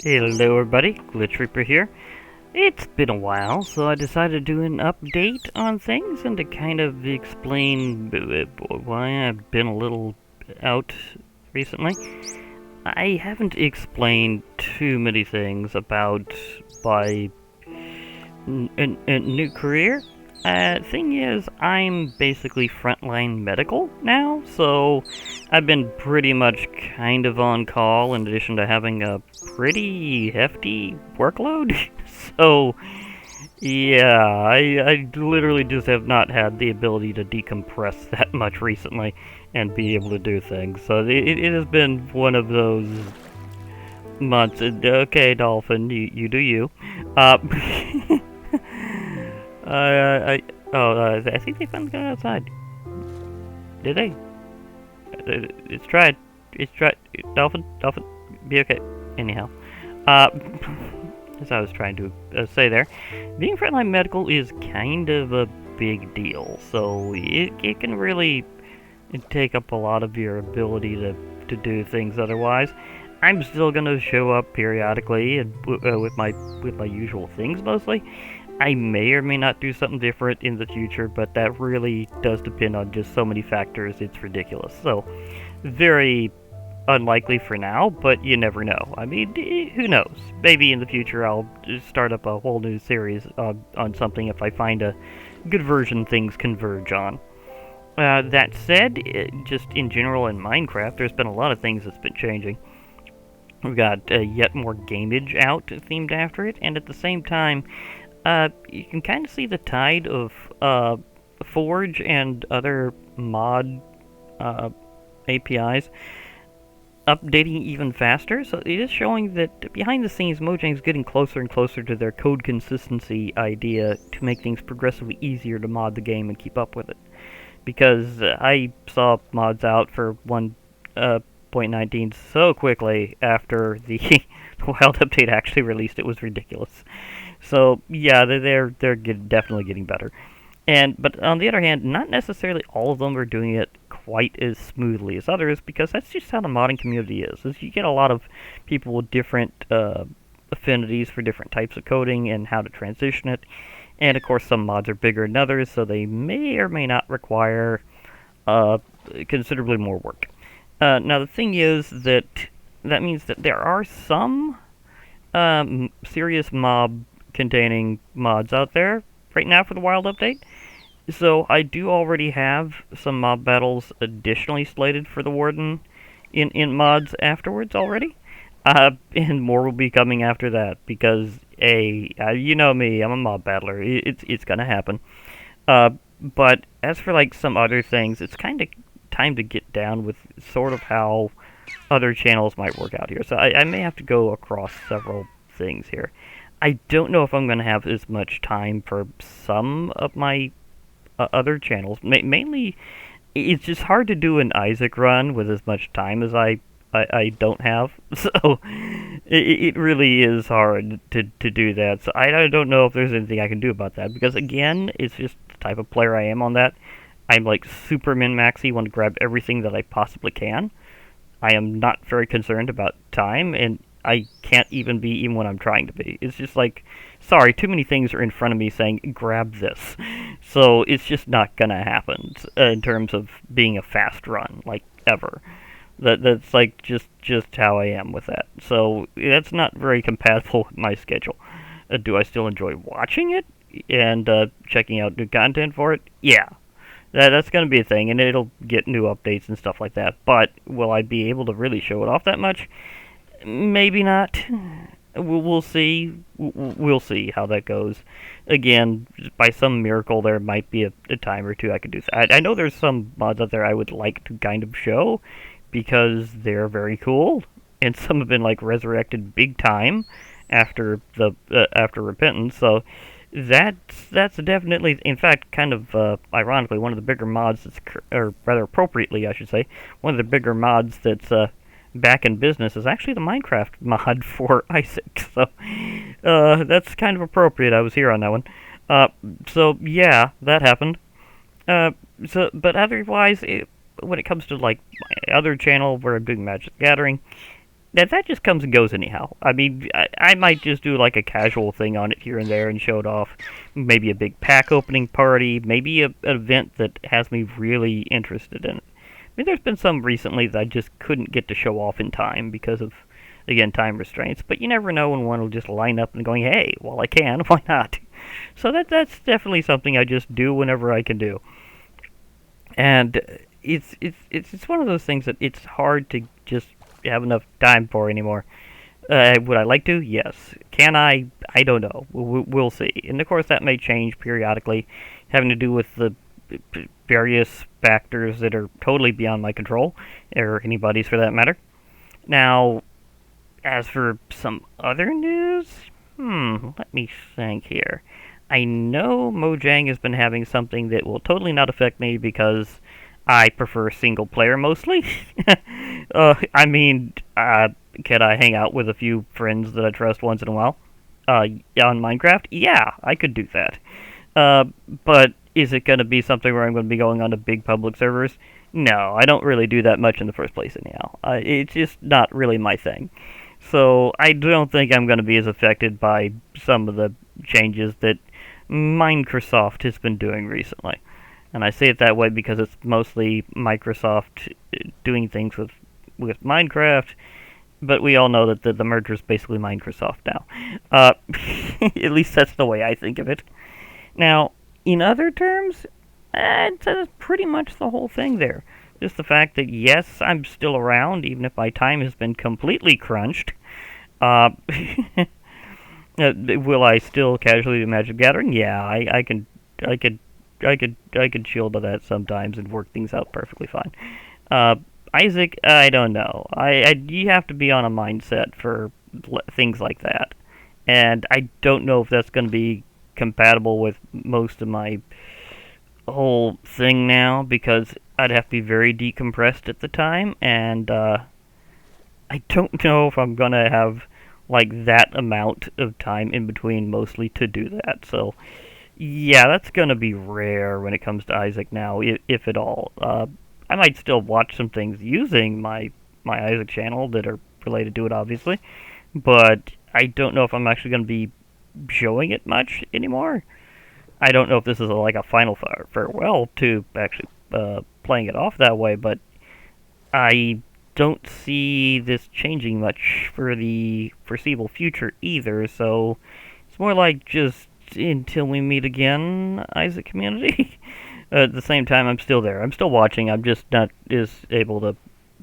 Hello everybody, Glitch Reaper here. It's been a while, so I decided to do an update on things and to kind of explain why I've been a little out recently. I haven't explained too many things about my new career. Thing is, I'm basically frontline medical now, so I've been pretty much kind of on call in addition to having a pretty hefty workload. So, yeah, I literally just have not had the ability to decompress that much recently and be able to do things. So it has been one of those months. Okay, Dolphin, you do you. Uh, I think they finally got outside. Did they? It's tried. It's tried. Dolphin, be okay. Anyhow, as I was trying to say there, being frontline medical is kind of a big deal. So it can really take up a lot of your ability to do things otherwise. I'm still gonna show up periodically and with my usual things mostly. I may or may not do something different in the future, but that really does depend on just so many factors, it's ridiculous. So, very unlikely for now, but you never know. I mean, who knows? Maybe in the future I'll just start up a whole new series on something if I find a good version things converge on. That said, just in general in Minecraft, there's been a lot of things that's been changing. We've got yet more gameage out themed after it, and at the same time, you can kind of see the tide of Forge and other mod APIs updating even faster. So it is showing that behind the scenes, Mojang's getting closer and closer to their code consistency idea to make things progressively easier to mod the game and keep up with it. Because I saw mods out for 1.19 so quickly after the Wild update actually released, it was ridiculous. So yeah, definitely getting better. But on the other hand, not necessarily all of them are doing it quite as smoothly as others, because that's just how the modding community is you get a lot of people with different affinities for different types of coding and how to transition it. And of course, some mods are bigger than others, so they may or may not require considerably more work. Now the thing is that means that there are some serious mob containing mods out there right now for the Wild update. So I do already have some mob battles additionally slated for the Warden in mods afterwards already. And more will be coming after that because you know me, I'm a mob battler. It's gonna happen. But as for like some other things, it's kind of time to get down with sort of how other channels might work out here. So I may have to go across several things here. I don't know if I'm going to have as much time for some of my other channels. Mainly, it's just hard to do an Isaac run with as much time as I don't have. So it really is hard to do that. So I don't know if there's anything I can do about that. Because again, it's just the type of player I am on that. I'm like super min-maxy, want to grab everything that I possibly can. I am not very concerned about time, and I can't even be even when I'm trying to be. It's just like, sorry, too many things are in front of me saying, grab this. So it's just not gonna happen in terms of being a fast run, like, ever. That's like just how I am with that. So that's not very compatible with my schedule. Do I still enjoy watching it and checking out new content for it? Yeah. That's going to be a thing, and it'll get new updates and stuff like that. But will I be able to really show it off that much? Maybe not. We'll see. We'll see how that goes. Again, by some miracle, there might be a time or two I could do that. I know there's some mods out there I would like to kind of show because they're very cool, and some have been like resurrected big time after after repentance. So that's definitely, in fact, kind of ironically, one of the bigger mods that's, or rather appropriately, I should say, one of the bigger mods that's back in business is actually the Minecraft mod for Isaac. So that's kind of appropriate. I was here on that one. So yeah, that happened. But otherwise, when it comes to like my other channel where I'm doing Magic the Gathering, that just comes and goes anyhow. I mean, I might just do like a casual thing on it here and there and show it off. Maybe a big pack opening party, maybe an event that has me really interested in it. I mean, there's been some recently that I just couldn't get to show off in time because of, again, time restraints. But you never know when one will just line up and going, hey, well, I can, why not? So that's definitely something I just do whenever I can do. And it's one of those things that it's hard to just have enough time for anymore. Would I like to? Yes. Can I? I don't know. We'll see. And of course, that may change periodically, having to do with the various factors that are totally beyond my control, or anybody's for that matter. Now, as for some other news, let me think here. I know Mojang has been having something that will totally not affect me because I prefer single player mostly. I mean, can I hang out with a few friends that I trust once in a while? On Minecraft? Yeah, I could do that. But is it going to be something where I'm going to be going on to big public servers? No, I don't really do that much in the first place anyhow. It's just not really my thing. So I don't think I'm going to be as affected by some of the changes that Microsoft has been doing recently. And I say it that way because it's mostly Microsoft doing things with Minecraft, but we all know that the merger is basically Microsoft now. At least that's the way I think of it. Now, in other terms, that's pretty much the whole thing there. Just the fact that, yes, I'm still around, even if my time has been completely crunched. Will I still casually do Magic Gathering? Yeah, I could chill to that sometimes and work things out perfectly fine. Isaac, I don't know. You have to be on a mindset for things like that, and I don't know if that's going to be compatible with most of my whole thing now because I'd have to be very decompressed at the time, and I don't know if I'm gonna have like that amount of time in between mostly to do that. So yeah, that's gonna be rare when it comes to Isaac now, if at all. I might still watch some things using my Isaac channel that are related to it, obviously, but I don't know if I'm actually gonna be showing it much anymore. I don't know if this is like a final farewell to actually playing it off that way, but I don't see this changing much for the foreseeable future either, so it's more like just until we meet again, Isaac community. At the same time, I'm still there. I'm still watching. I'm just not as able to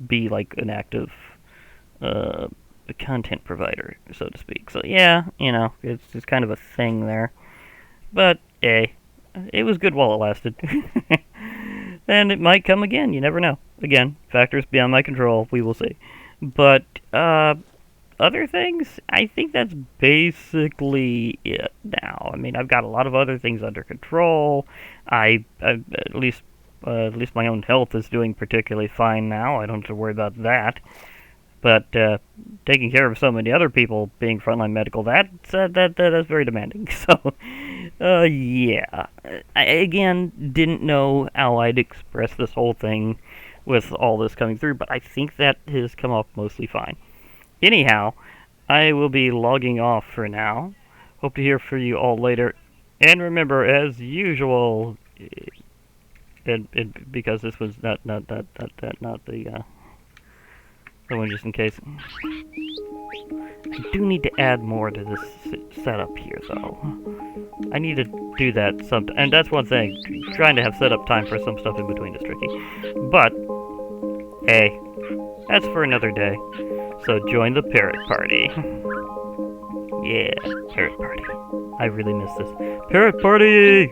be like an active content provider, so to speak. So yeah, it's kind of a thing there. But hey, it was good while it lasted. And it might come again, you never know. Again, factors beyond my control, we will see. But, other things, I think that's basically it now. I mean, I've got a lot of other things under control. At least my own health is doing particularly fine now. I don't have to worry about that. But taking care of so many other people being frontline medical, that's very demanding. So, yeah. I, again, didn't know how I'd express this whole thing with all this coming through, but I think that has come off mostly fine. Anyhow, I will be logging off for now. Hope to hear from you all later. And remember, as usual, and because this was not the one just in case. I do need to add more to this setup here, though. I need to do that sometime, and that's one thing. Trying to have setup time for some stuff in between is tricky. But, hey, that's for another day. So join the parrot party. Yeah, parrot party. I really miss this. Parrot party!